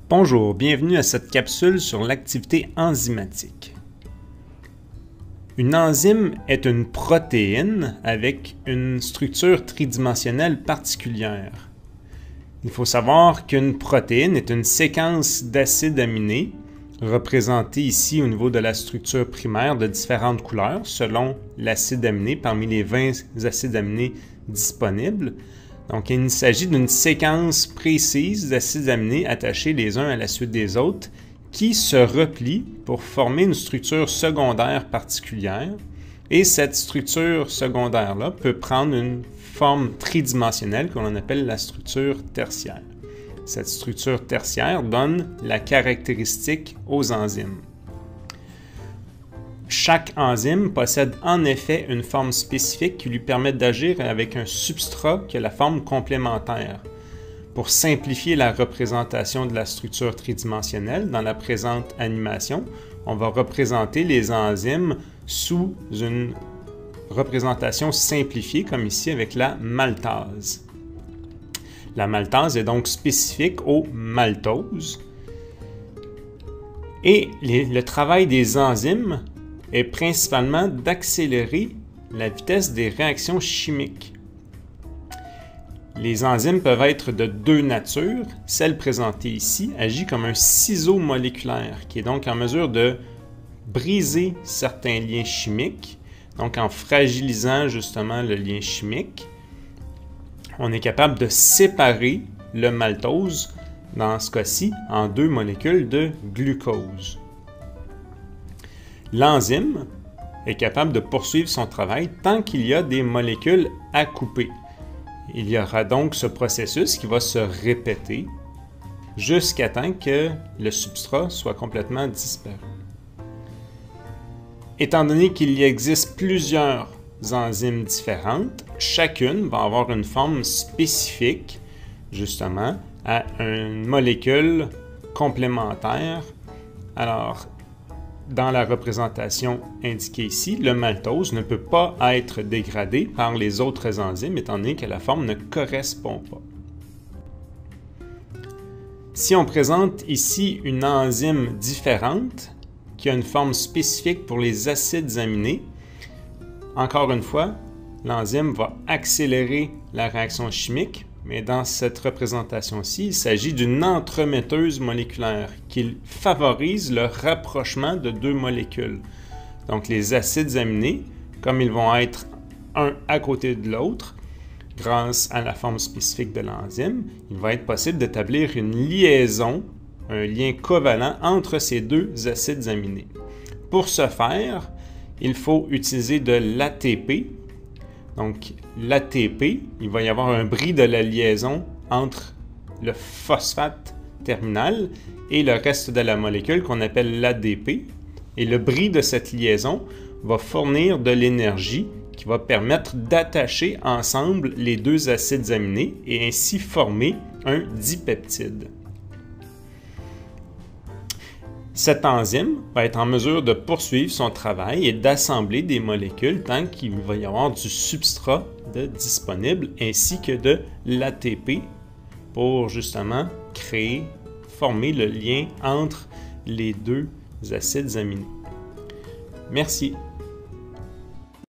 Bonjour, bienvenue à cette capsule sur l'activité enzymatique. Une enzyme est une protéine avec une structure tridimensionnelle particulière. Il faut savoir qu'une protéine est une séquence d'acides aminés, représentée ici au niveau de la structure primaire de différentes couleurs selon l'acide aminé parmi les 20 acides aminés disponibles. Donc, il s'agit d'une séquence précise d'acides aminés attachés les uns à la suite des autres qui se replient pour former une structure secondaire particulière. Et cette structure secondaire-là peut prendre une forme tridimensionnelle que l'on appelle la structure tertiaire. Cette structure tertiaire donne la caractéristique aux enzymes. Chaque enzyme possède en effet une forme spécifique qui lui permet d'agir avec un substrat qui a la forme complémentaire. Pour simplifier la représentation de la structure tridimensionnelle dans la présente animation, on va représenter les enzymes sous une représentation simplifiée comme ici avec la maltase. La maltase est donc spécifique au maltose et le travail des enzymes est principalement d'accélérer la vitesse des réactions chimiques. Les enzymes peuvent être de deux natures. Celle présentée ici agit comme un ciseau moléculaire qui est donc en mesure de briser certains liens chimiques. Donc en fragilisant justement le lien chimique, on est capable de séparer le maltose, dans ce cas-ci, en deux molécules de glucose. L'enzyme est capable de poursuivre son travail tant qu'il y a des molécules à couper. Il y aura donc ce processus qui va se répéter jusqu'à temps que le substrat soit complètement disparu. Étant donné qu'il existe plusieurs enzymes différentes, chacune va avoir une forme spécifique, justement, à une molécule complémentaire. Alors, dans la représentation indiquée ici, le maltose ne peut pas être dégradé par les autres enzymes étant donné que la forme ne correspond pas. Si on présente ici une enzyme différente qui a une forme spécifique pour les acides aminés, encore une fois, l'enzyme va accélérer la réaction chimique, mais dans cette représentation-ci, il s'agit d'une entremetteuse moléculaire qui favorise le rapprochement de deux molécules. Donc les acides aminés, comme ils vont être un à côté de l'autre, grâce à la forme spécifique de l'enzyme, il va être possible d'établir une liaison, un lien covalent entre ces deux acides aminés. Pour ce faire, il faut utiliser de l'ATP. Donc, l'ATP, il va y avoir un bris de la liaison entre le phosphate terminal et le reste de la molécule qu'on appelle l'ADP. Et le bris de cette liaison va fournir de l'énergie qui va permettre d'attacher ensemble les deux acides aminés et ainsi former un dipeptide. Cette enzyme va être en mesure de poursuivre son travail et d'assembler des molécules tant qu'il va y avoir du substrat disponible ainsi que de l'ATP pour justement former le lien entre les deux acides aminés. Merci.